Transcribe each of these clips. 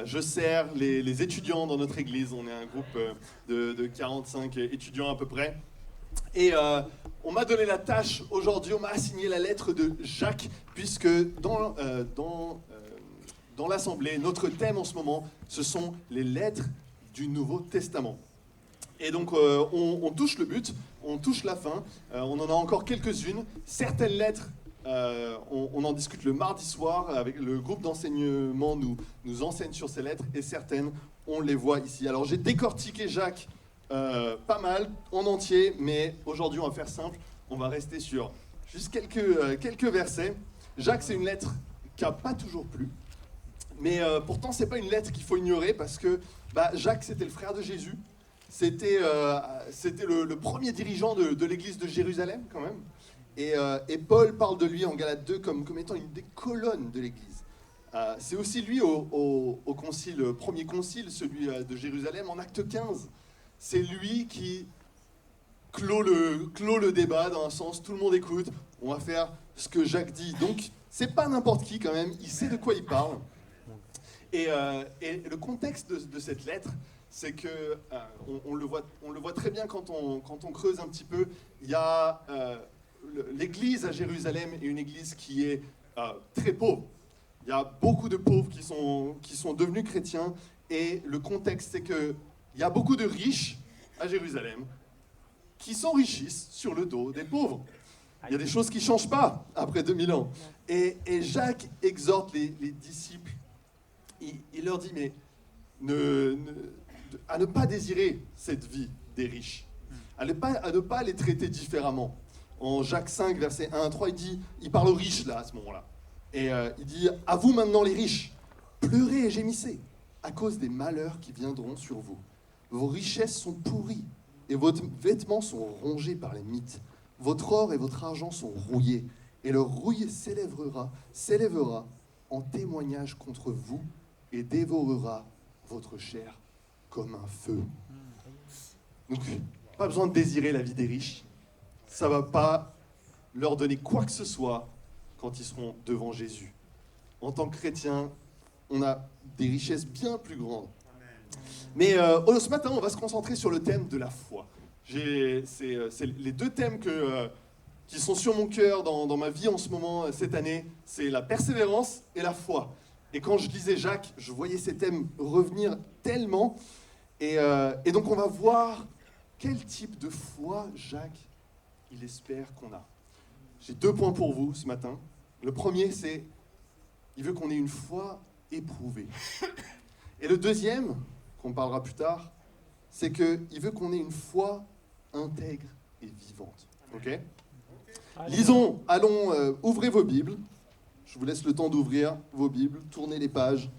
je sers les étudiants dans notre église. On est un groupe de 45 étudiants à peu près. Et on m'a donné la tâche aujourd'hui, on m'a assigné la lettre de Jacques, puisque dans l'Assemblée, notre thème en ce moment, ce sont les lettres du Nouveau Testament. Et donc on touche le but, on touche la fin, on en a encore quelques-unes. Certaines lettres, on en discute le mardi soir, avec le groupe d'enseignement nous enseigne sur ces lettres, et certaines, on les voit ici. Alors j'ai décortiqué Jacques pas mal, en entier, mais aujourd'hui on va faire simple, on va rester sur juste quelques versets. Jacques, c'est une lettre qui n'a pas toujours plu, mais pourtant c'est pas une lettre qu'il faut ignorer, parce que Jacques, c'était le frère de Jésus. C'était le premier dirigeant de l'église de Jérusalem, quand même. Et Paul parle de lui en Galates 2 comme étant une des colonnes de l'église. C'est aussi lui au concile, premier concile, celui de Jérusalem, en acte 15. C'est lui qui clôt le débat, dans un sens, tout le monde écoute, on va faire ce que Jacques dit. Donc, c'est pas n'importe qui, quand même, il sait de quoi il parle. Et le contexte de cette lettre, c'est que on le voit très bien quand on creuse un petit peu. Il y a l'église à Jérusalem est une église qui est très pauvre. Il y a beaucoup de pauvres qui sont devenus chrétiens, et le contexte, c'est que il y a beaucoup de riches à Jérusalem qui s'enrichissent sur le dos des pauvres. Il y a des choses qui ne changent pas après 2000 ans. Et Jacques exhorte les disciples. Il leur dit, mais à ne pas désirer cette vie des riches, à ne pas les traiter différemment. En Jacques 5, versets 1 à 3, il parle aux riches là, à ce moment-là. Et il dit, à vous maintenant les riches, pleurez et gémissez à cause des malheurs qui viendront sur vous. Vos richesses sont pourries et vos vêtements sont rongés par les mites. Votre or et votre argent sont rouillés, et leur rouille s'élèvera en témoignage contre vous et dévorera votre chair comme un feu. Donc, pas besoin de désirer la vie des riches. Ça ne va pas leur donner quoi que ce soit quand ils seront devant Jésus. En tant que chrétiens, on a des richesses bien plus grandes. Mais ce matin, on va se concentrer sur le thème de la foi. C'est les deux thèmes qui sont sur mon cœur dans ma vie en ce moment, cette année. C'est la persévérance et la foi. Et quand je lisais Jacques, je voyais ces thèmes revenir tellement. Et donc on va voir quel type de foi Jacques, il espère qu'on a. J'ai 2 points pour vous ce matin. Le premier, c'est il veut qu'on ait une foi éprouvée. Et le deuxième, qu'on parlera plus tard, c'est qu'il veut qu'on ait une foi intègre et vivante. Ok ? Lisons, ouvrez vos Bibles. Je vous laisse le temps d'ouvrir vos Bibles, tournez les pages.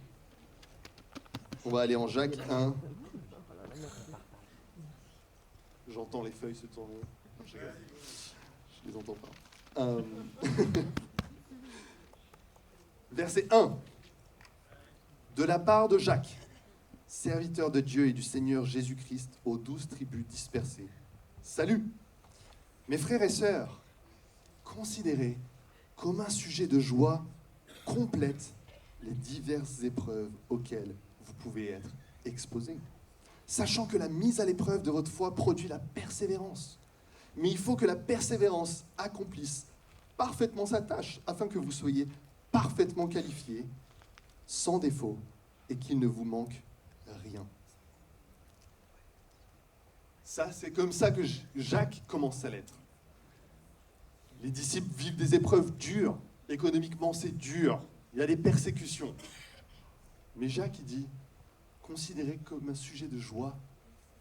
On va aller en Jacques 1. J'entends les feuilles se tourner. Je les entends pas. Verset 1. De la part de Jacques, serviteur de Dieu et du Seigneur Jésus-Christ, aux 12 tribus dispersées. Salut, mes frères et sœurs, considérez comme un sujet de joie complète les diverses épreuves auxquelles vous pouvez être exposés, sachant que la mise à l'épreuve de votre foi produit la persévérance. Mais il faut que la persévérance accomplisse parfaitement sa tâche, afin que vous soyez parfaitement qualifiés, sans défaut, et qu'il ne vous manque rien. Ça, c'est comme ça que Jacques commence sa lettre. Les disciples vivent des épreuves dures. Économiquement, c'est dur. Il y a des persécutions. Mais Jacques, il dit, considérez comme un sujet de joie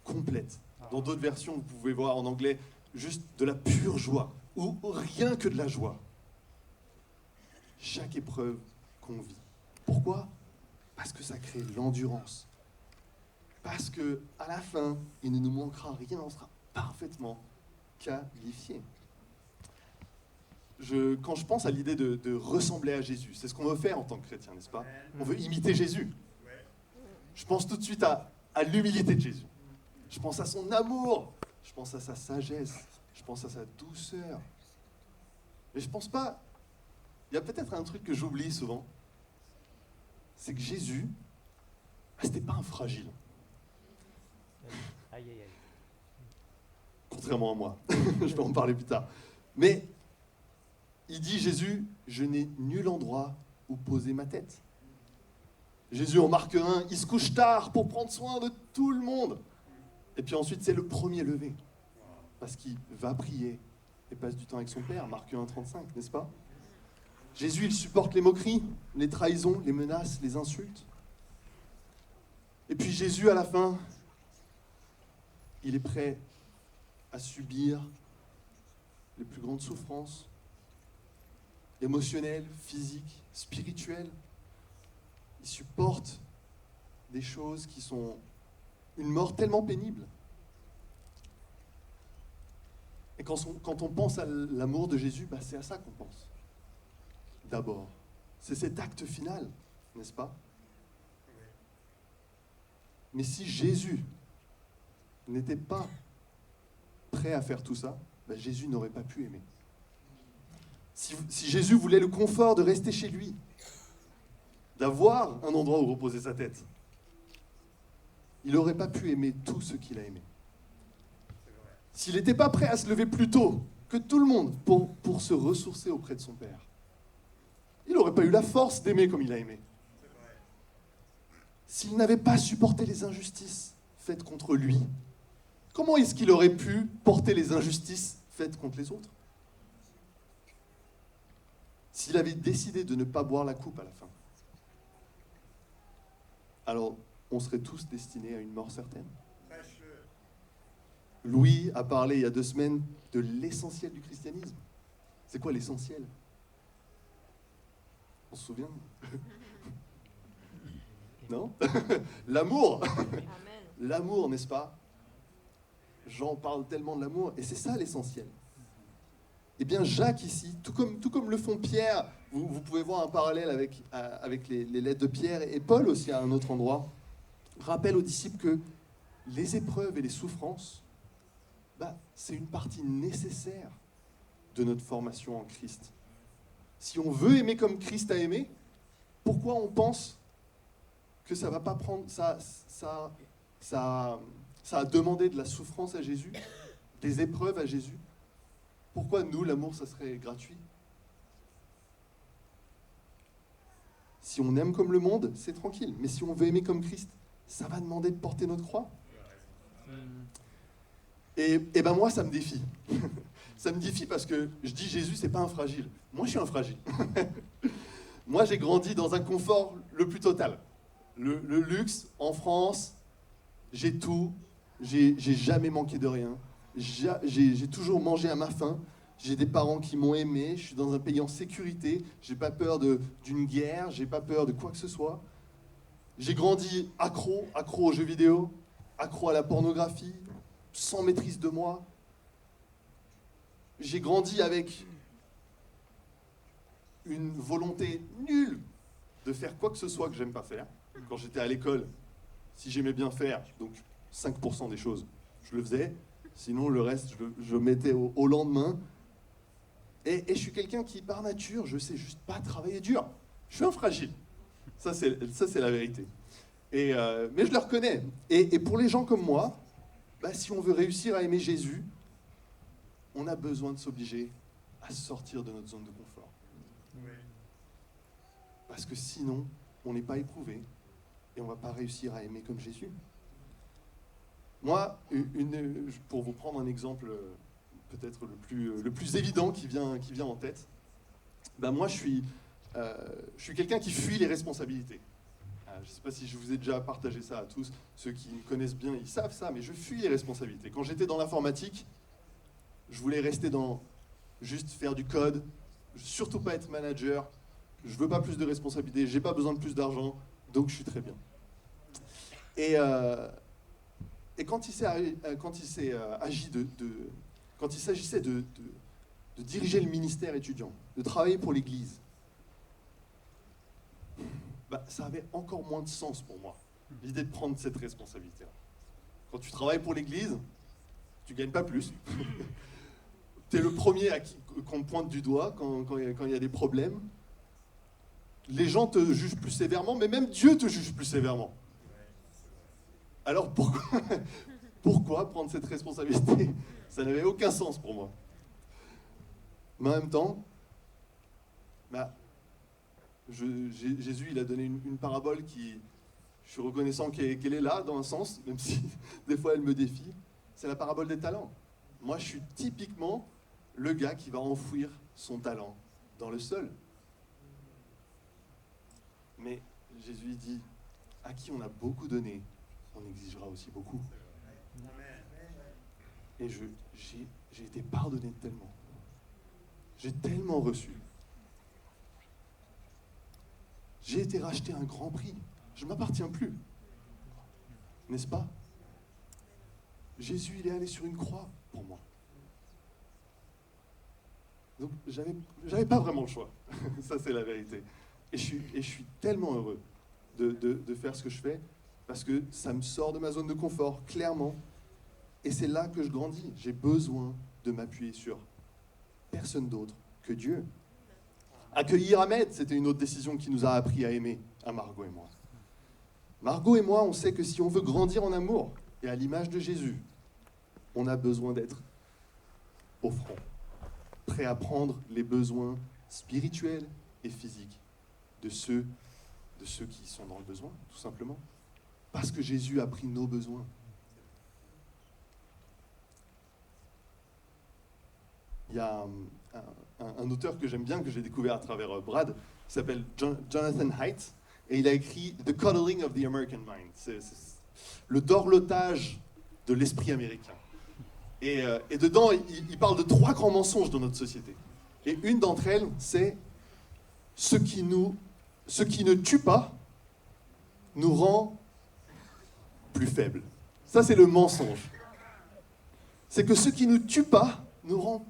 complète. Dans d'autres versions, vous pouvez voir en anglais, juste de la pure joie, ou rien que de la joie. Chaque épreuve qu'on vit. Pourquoi ? Parce que ça crée l'endurance. Parce qu'à la fin, il ne nous manquera rien, on sera parfaitement qualifié. Quand je pense à l'idée de ressembler à Jésus, c'est ce qu'on veut faire en tant que chrétien, n'est-ce pas ? On veut imiter Jésus. Je pense tout de suite à l'humilité de Jésus. Je pense à son amour. Je pense à sa sagesse. Je pense à sa douceur. Mais je pense pas... Il y a peut-être un truc que j'oublie souvent. C'est que Jésus, c'était pas un fragile. Aïe, aïe, aïe. Contrairement à moi. Je vais en parler plus tard. Mais il dit, Jésus, je n'ai nul endroit où poser ma tête. Jésus, en Marc 1, il se couche tard pour prendre soin de tout le monde. Et puis ensuite, c'est le premier levé. Parce qu'il va prier et passe du temps avec son Père. Marc 1, 35, n'est-ce pas? Jésus, il supporte les moqueries, les trahisons, les menaces, les insultes. Et puis Jésus, à la fin, il est prêt à subir les plus grandes souffrances émotionnelles, physiques, spirituelles. Il supporte des choses qui sont une mort tellement pénible. Et quand on pense à l'amour de Jésus, c'est à ça qu'on pense. D'abord, c'est cet acte final, n'est-ce pas? Mais si Jésus n'était pas prêt à faire tout ça, Jésus n'aurait pas pu aimer. Si Jésus voulait le confort de rester chez lui, d'avoir un endroit où reposer sa tête, il n'aurait pas pu aimer tout ce qu'il a aimé. S'il n'était pas prêt à se lever plus tôt que tout le monde pour se ressourcer auprès de son Père, il n'aurait pas eu la force d'aimer comme il a aimé. S'il n'avait pas supporté les injustices faites contre lui, comment est-ce qu'il aurait pu porter les injustices faites contre les autres? S'il avait décidé de ne pas boire la coupe à la fin, alors on serait tous destinés à une mort certaine. Louis a parlé il y a 2 semaines de l'essentiel du christianisme. C'est quoi l'essentiel? On se souvient? Non? L'amour. L'amour, n'est-ce pas? Jean parle tellement de l'amour, et c'est ça l'essentiel. Eh bien, Jacques ici, tout comme le font Pierre, vous pouvez voir un parallèle avec les lettres de Pierre, et Paul aussi à un autre endroit, rappelle aux disciples que les épreuves et les souffrances, c'est une partie nécessaire de notre formation en Christ. Si on veut aimer comme Christ a aimé, pourquoi on pense que ça va pas prendre, ça a demandé de la souffrance à Jésus, des épreuves à Jésus? Pourquoi nous, l'amour, ça serait gratuit? Si on aime comme le monde, c'est tranquille. Mais si on veut aimer comme Christ, ça va demander de porter notre croix. Et moi, ça me défie. Ça me défie parce que je dis Jésus, c'est pas un fragile. Moi, je suis un fragile. Moi, j'ai grandi dans un confort le plus total. Le luxe, en France, j'ai tout. J'ai jamais manqué de rien. J'ai toujours mangé à ma faim. J'ai des parents qui m'ont aimé. Je suis dans un pays en sécurité. J'ai pas peur d'une guerre. J'ai pas peur de quoi que ce soit. J'ai grandi accro aux jeux vidéo, accro à la pornographie, sans maîtrise de moi. J'ai grandi avec une volonté nulle de faire quoi que ce soit que j'aime pas faire. Quand j'étais à l'école, si j'aimais bien faire, donc 5% des choses, je le faisais. Sinon, le reste, je mettais au lendemain. Et je suis quelqu'un qui, par nature, je sais juste pas travailler dur. Je suis un fragile. Ça, c'est la vérité. Mais je le reconnais. Et pour les gens comme moi, si on veut réussir à aimer Jésus, on a besoin de s'obliger à sortir de notre zone de confort. Parce que sinon, on n'est pas éprouvé et on ne va pas réussir à aimer comme Jésus. Moi, pour vous prendre un exemple peut-être le plus évident qui vient en tête, moi je suis quelqu'un qui fuit les responsabilités. Je ne sais pas si je vous ai déjà partagé ça à tous. Ceux qui me connaissent bien, ils savent ça, mais je fuis les responsabilités. Quand j'étais dans l'informatique, je voulais rester dans juste faire du code, surtout pas être manager. Je veux pas plus de responsabilités, j'ai pas besoin de plus d'argent, donc je suis très bien. Et quand il s'agissait de diriger le ministère étudiant, de travailler pour l'Église, ça avait encore moins de sens pour moi, l'idée de prendre cette responsabilité-là. Quand tu travailles pour l'Église, tu gagnes pas plus. Tu es le premier qu'on pointe du doigt quand il y a des problèmes. Les gens te jugent plus sévèrement, mais même Dieu te juge plus sévèrement. Alors pourquoi prendre cette responsabilité? Ça n'avait aucun sens pour moi. Mais en même temps, Jésus, il a donné une parabole qui, je suis reconnaissant qu'elle est là, dans un sens, même si des fois elle me défie. C'est la parabole des talents. Moi, je suis typiquement le gars qui va enfouir son talent dans le sol. Mais Jésus dit, à qui on a beaucoup donné, on exigera aussi beaucoup. Et j'ai été pardonné tellement. J'ai tellement reçu. J'ai été racheté à un grand prix. Je ne m'appartiens plus. N'est-ce pas? Jésus, il est allé sur une croix pour moi. Donc, j'avais pas vraiment le choix. Ça, c'est la vérité. Et je suis tellement heureux de faire ce que je fais parce que ça me sort de ma zone de confort, clairement. Et c'est là que je grandis. J'ai besoin de m'appuyer sur personne d'autre que Dieu. Accueillir Ahmed, c'était une autre décision qui nous a appris à aimer, à Margot et moi. Margot et moi, on sait que si on veut grandir en amour et à l'image de Jésus, on a besoin d'être offrant, prêt à prendre les besoins spirituels et physiques de ceux qui sont dans le besoin, tout simplement. Parce que Jésus a pris nos besoins. Il y a un auteur que j'aime bien, que j'ai découvert à travers Brad, qui s'appelle Jonathan Haidt, et il a écrit « The Coddling of the American Mind ». C'est le dorlotage de l'esprit américain. Et dedans, il parle de 3 grands mensonges dans notre société. Et une d'entre elles, c'est « ce qui ne tue pas nous rend plus faibles ». Ça, c'est le mensonge. C'est que ce qui ne tue pas nous rend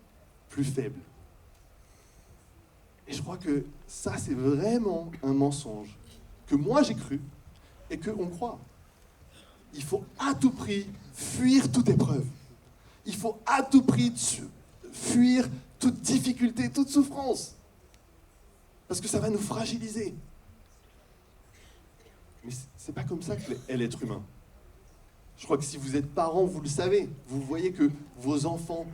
plus faibles. Et je crois que ça, c'est vraiment un mensonge que moi j'ai cru et qu'on croit. Il faut à tout prix fuir toute épreuve. Il faut à tout prix fuir toute difficulté, toute souffrance. Parce que ça va nous fragiliser. Mais c'est pas comme ça qu'est l'être humain. Je crois que si vous êtes parent, vous le savez. Vous voyez que vos enfants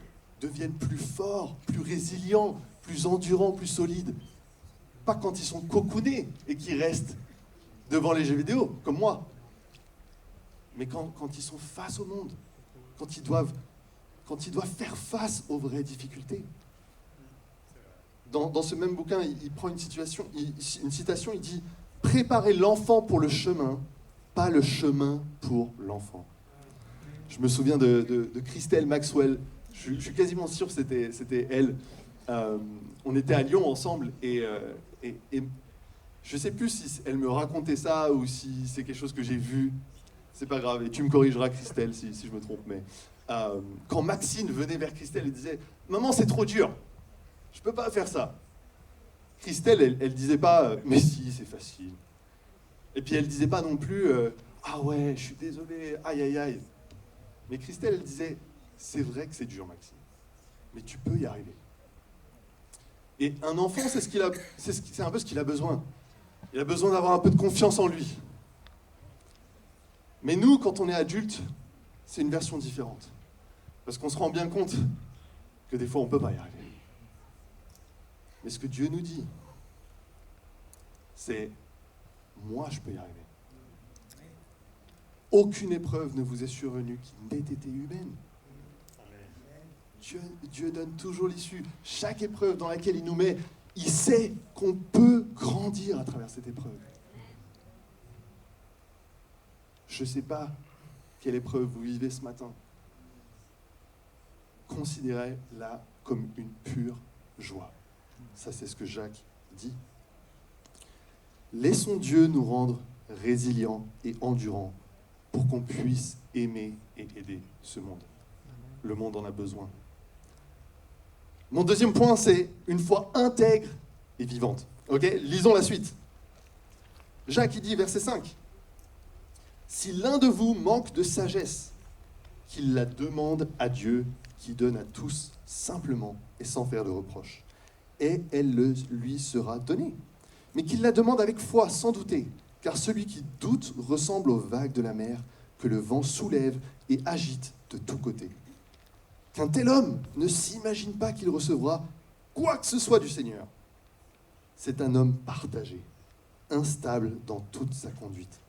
deviennent plus forts, plus résilients, plus endurants, plus solides. Pas quand ils sont cocoonés et qu'ils restent devant les jeux vidéo, comme moi. Mais quand ils sont face au monde, quand ils doivent faire face aux vraies difficultés. Dans ce même bouquin, il prend une citation, il dit « Préparez l'enfant pour le chemin, pas le chemin pour l'enfant ». Je me souviens de Christelle Maxwell, je suis quasiment sûr que c'était elle. On était à Lyon ensemble et je ne sais plus si elle me racontait ça ou si c'est quelque chose que j'ai vu. C'est pas grave, et tu me corrigeras, Christelle, si je me trompe. Mais quand Maxine venait vers Christelle et disait « Maman, c'est trop dur, je peux pas faire ça ». Christelle, elle disait pas « Mais si, c'est facile ». Et puis elle disait pas non plus « Ah ouais, je suis désolé, aïe aïe aïe ». Mais Christelle, elle disait « C'est vrai que c'est dur, Maxime, mais tu peux y arriver ». Et un enfant, c'est un peu ce qu'il a besoin. Il a besoin d'avoir un peu de confiance en lui. Mais nous, quand on est adulte, c'est une version différente. Parce qu'on se rend bien compte que des fois, on ne peut pas y arriver. Mais ce que Dieu nous dit, c'est « Moi, je peux y arriver ». Aucune épreuve ne vous est survenue qui n'ait été humaine. Dieu donne toujours l'issue. Chaque épreuve dans laquelle il nous met, il sait qu'on peut grandir à travers cette épreuve. Je ne sais pas quelle épreuve vous vivez ce matin. Considérez-la comme une pure joie. Ça, c'est ce que Jacques dit. Laissons Dieu nous rendre résilients et endurants pour qu'on puisse aimer et aider ce monde. Le monde en a besoin. Mon deuxième point, c'est une foi intègre et vivante. Ok ? Lisons la suite. Jacques, il dit, verset 5. « Si l'un de vous manque de sagesse, qu'il la demande à Dieu, qui donne à tous simplement et sans faire de reproche, et elle lui sera donnée. Mais qu'il la demande avec foi, sans douter, car celui qui doute ressemble aux vagues de la mer, que le vent soulève et agite de tous côtés. Qu'un tel homme ne s'imagine pas qu'il recevra quoi que ce soit du Seigneur. C'est un homme partagé, instable dans toute sa conduite.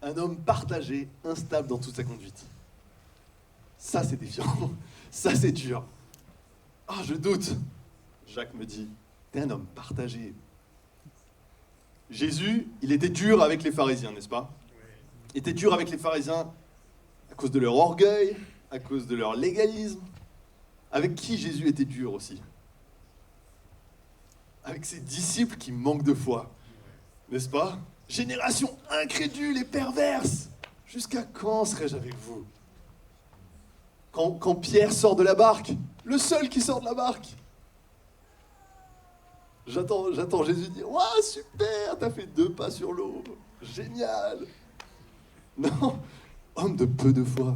Un homme partagé, instable dans toute sa conduite. Ça, c'est défiant. Ça, c'est dur. Ah, je doute. Jacques me dit, t'es un homme partagé. Jésus, il était dur avec les pharisiens, n'est-ce pas? Il était dur avec les pharisiens à cause de leur orgueil, à cause de leur légalisme. Avec qui Jésus était dur aussi? Avec ses disciples qui manquent de foi, n'est-ce pas? Génération incrédule et perverse. Jusqu'à quand serai-je avec vous? Quand Pierre sort de la barque, le seul qui sort de la barque. J'attends Jésus dire, « Ouah, super, t'as fait 2 pas sur l'eau. Génial. » Non, homme de peu de foi.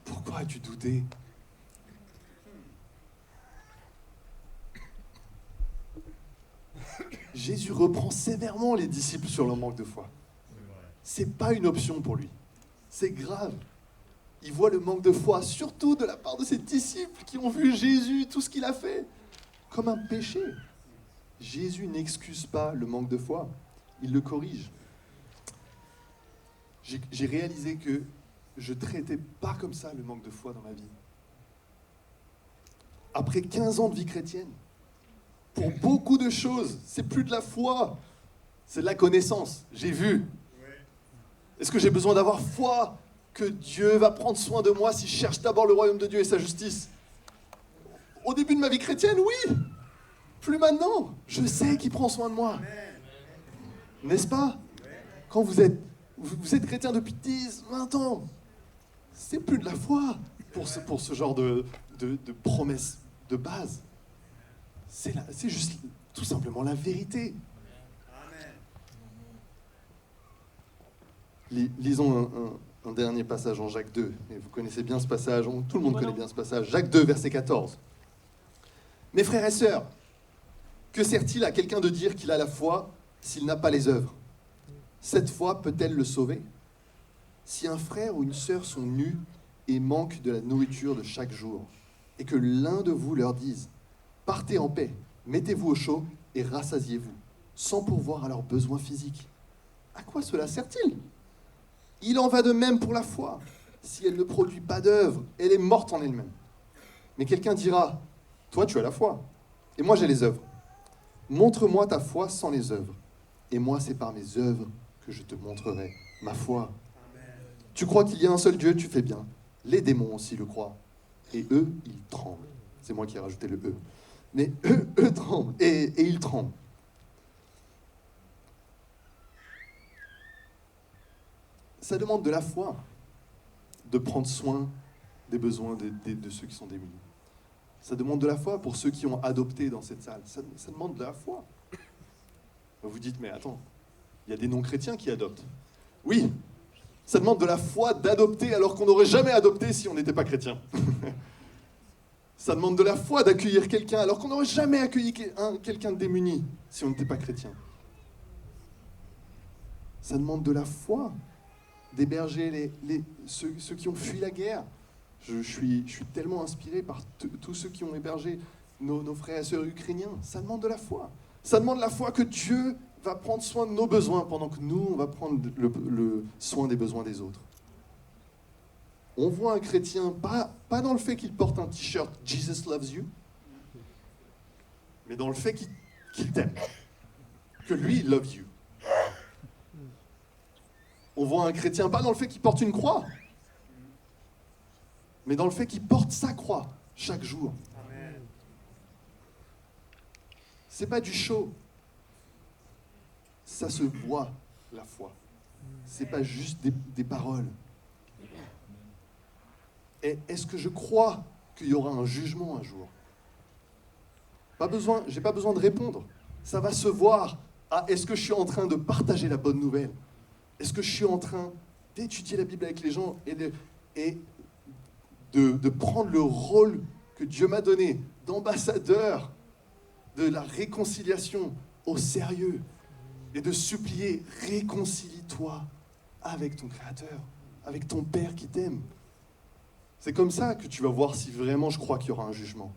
Pourquoi as-tu douté? Jésus reprend sévèrement les disciples sur leur manque de foi. C'est pas une option pour lui. C'est grave. Il voit le manque de foi, surtout de la part de ses disciples qui ont vu Jésus, tout ce qu'il a fait, comme un péché. Jésus n'excuse pas le manque de foi, il le corrige. J'ai réalisé que je ne traitais pas comme ça le manque de foi dans ma vie. Après 15 ans de vie chrétienne, pour beaucoup de choses, c'est plus de la foi, c'est de la connaissance. J'ai vu. Est-ce que j'ai besoin d'avoir foi que Dieu va prendre soin de moi si je cherche d'abord le royaume de Dieu et sa justice? Au début de ma vie chrétienne, oui. Plus maintenant. Je sais qu'il prend soin de moi. N'est-ce pas? Quand vous êtes chrétien depuis 10, 20 ans, c'est plus de la foi pour ce genre de promesses de base. C'est juste tout simplement la vérité. Lisons un dernier passage en Jacques 2. Et vous connaissez bien ce passage, tout le monde connaît bien ce passage. Jacques 2, verset 14. Mes frères et sœurs, que sert-il à quelqu'un de dire qu'il a la foi s'il n'a pas les œuvres? Cette foi peut-elle le sauver? Si un frère ou une sœur sont nus et manquent de la nourriture de chaque jour, et que l'un de vous leur dise « Partez en paix, mettez-vous au chaud et rassasiez-vous », sans pourvoir à leurs besoins physiques, à quoi cela sert-il? Il en va de même pour la foi. Si elle ne produit pas d'œuvre, elle est morte en elle-même. Mais quelqu'un dira « Toi, tu as la foi, et moi j'ai les œuvres. Montre-moi ta foi sans les œuvres, et moi c'est par mes œuvres que je te montrerai ma foi. Tu crois qu'il y a un seul Dieu, tu fais bien. Les démons aussi le croient. Et eux, ils tremblent. » C'est moi qui ai rajouté le « eux ». Mais eux tremblent, et ils tremblent. Ça demande de la foi de prendre soin des besoins de ceux qui sont démunis. Ça demande de la foi pour ceux qui ont adopté dans cette salle. Ça demande de la foi. Vous dites, mais attends, il y a des non-chrétiens qui adoptent. Oui, ça demande de la foi d'adopter alors qu'on n'aurait jamais adopté si on n'était pas chrétien. Ça demande de la foi d'accueillir quelqu'un alors qu'on n'aurait jamais accueilli quelqu'un de démuni si on n'était pas chrétien. Ça demande de la foi d'héberger ceux qui ont fui la guerre. Je suis tellement inspiré par tous ceux qui ont hébergé nos frères et sœurs ukrainiens. Ça demande de la foi. Ça demande la foi que Dieu va prendre soin de nos besoins pendant que nous, on va prendre le soin des besoins des autres. On voit un chrétien, pas dans le fait qu'il porte un t-shirt « Jesus loves you », mais dans le fait qu'il t'aime, que lui, il love you. On voit un chrétien, pas dans le fait qu'il porte une croix, mais dans le fait qu'il porte sa croix chaque jour. Amen. C'est pas du show. Ça se voit, la foi. C'est pas juste des paroles. Et est-ce que je crois qu'il y aura un jugement un jour? J'ai pas besoin de répondre. Ça va se voir. Ah, est-ce que je suis en train de partager la bonne nouvelle? Est-ce que je suis en train d'étudier la Bible avec les gens et de prendre le rôle que Dieu m'a donné d'ambassadeur de la réconciliation au sérieux et de supplier, réconcilie-toi avec ton Créateur, avec ton Père qui t'aime. C'est comme ça que tu vas voir si vraiment je crois qu'il y aura un jugement.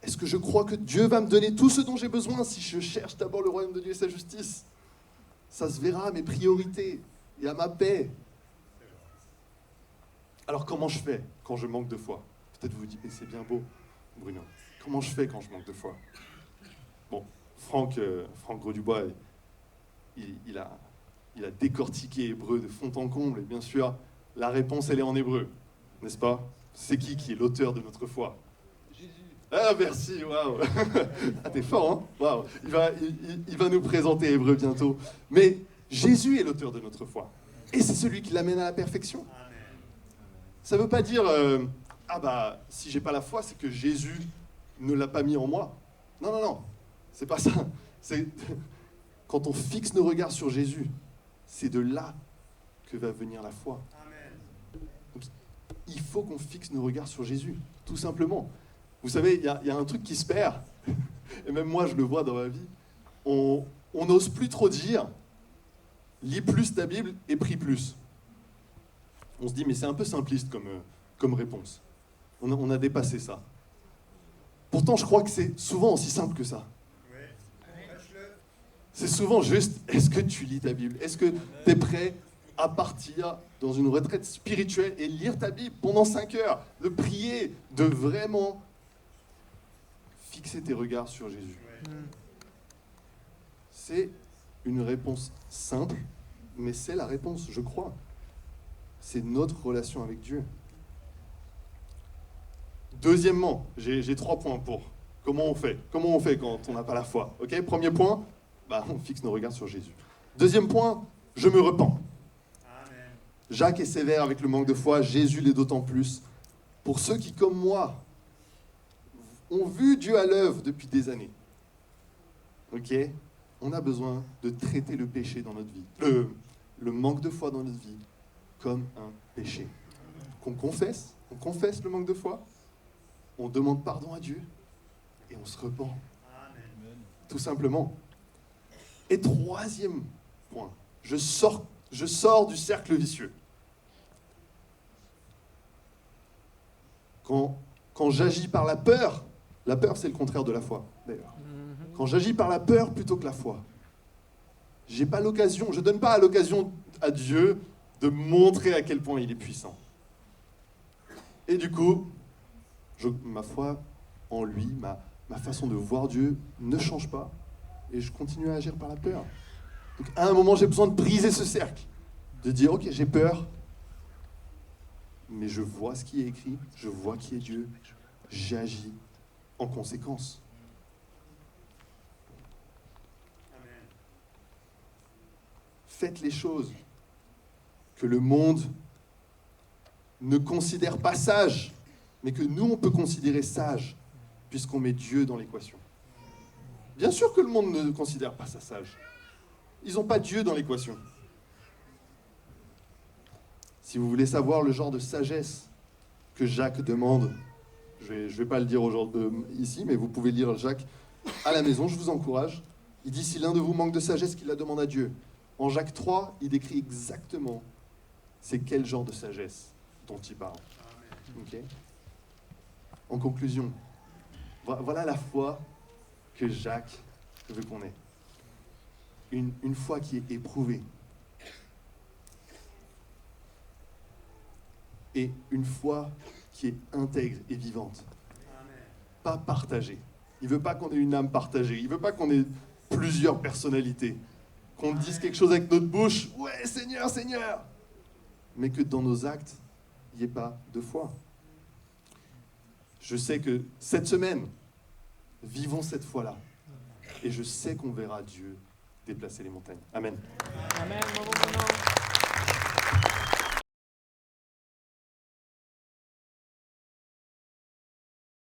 Est-ce que je crois que Dieu va me donner tout ce dont j'ai besoin si je cherche d'abord le royaume de Dieu et sa justice? Ça se verra à mes priorités et à ma paix. Alors comment je fais quand je manque de foi? Peut-être vous vous dites, mais c'est bien beau, Bruno. Comment je fais quand je manque de foi? Bon, Franck Grosdubois, il a décortiqué Hébreu de fond en comble. Et bien sûr, la réponse, elle est en hébreu, n'est-ce pas? C'est qui est l'auteur de notre foi? Jésus. Ah, merci, waouh. Ah, t'es fort, hein? Waouh. Il va nous présenter Hébreu bientôt. Mais Jésus est l'auteur de notre foi. Et c'est celui qui l'amène à la perfection. Ça ne veut pas dire, si j'ai pas la foi, c'est que Jésus ne l'a pas mis en moi. Non, c'est pas ça. C'est quand on fixe nos regards sur Jésus, c'est de là que va venir la foi. Donc, il faut qu'on fixe nos regards sur Jésus, tout simplement. Vous savez, il y a un truc qui se perd, et même moi je le vois dans ma vie, on n'ose plus trop dire, lis plus ta Bible et prie plus. On se dit, mais c'est un peu simpliste comme réponse. On a dépassé ça. Pourtant, je crois que c'est souvent aussi simple que ça. C'est souvent juste, est-ce que tu lis ta Bible? Est-ce que tu es prêt à partir dans une retraite spirituelle et lire ta Bible pendant 5 heures? De prier, de vraiment fixer tes regards sur Jésus. C'est une réponse simple, mais c'est la réponse, je crois. C'est notre relation avec Dieu. Deuxièmement, j'ai 3 points pour comment on fait. Comment on fait quand on n'a pas la foi? Ok, premier point, on fixe nos regards sur Jésus. Deuxième point, je me repens. Amen. Jacques est sévère avec le manque de foi, Jésus l'est d'autant plus. Pour ceux qui, comme moi, ont vu Dieu à l'œuvre depuis des années. Ok, on a besoin de traiter le péché dans notre vie, le manque de foi dans notre vie, comme un péché. On confesse le manque de foi, on demande pardon à Dieu et on se repent. Amen. Tout simplement. Et troisième point, je sors du cercle vicieux. Quand j'agis par la peur c'est le contraire de la foi d'ailleurs. Quand j'agis par la peur plutôt que la foi, je donne pas l'occasion à Dieu de montrer à quel point il est puissant. Et du coup, ma foi en lui, ma façon de voir Dieu ne change pas et je continue à agir par la peur. Donc à un moment, j'ai besoin de briser ce cercle, de dire ok, j'ai peur, mais je vois ce qui est écrit, je vois qui est Dieu, j'agis en conséquence. Amen. Faites les choses que le monde ne considère pas sages, mais que nous, on peut considérer sages, puisqu'on met Dieu dans l'équation. Bien sûr que le monde ne considère pas ça sage. Ils n'ont pas Dieu dans l'équation. Si vous voulez savoir le genre de sagesse que Jacques demande, je vais pas le dire ici, mais vous pouvez lire Jacques à la maison, je vous encourage. Il dit, si l'un de vous manque de sagesse, qu'il la demande à Dieu. En Jacques 3, il décrit exactement c'est quel genre de sagesse dont il parle. Okay. En conclusion, voilà la foi que Jacques veut qu'on ait. Une foi qui est éprouvée. Et une foi qui est intègre et vivante. Amen. Pas partagée. Il ne veut pas qu'on ait une âme partagée. Il ne veut pas qu'on ait plusieurs personnalités. Qu'on dise quelque chose avec notre bouche. Ouais, Seigneur, Seigneur. Mais que dans nos actes, il n'y ait pas de foi. Je sais que cette semaine, vivons cette foi-là. Et je sais qu'on verra Dieu déplacer les montagnes. Amen. Amen.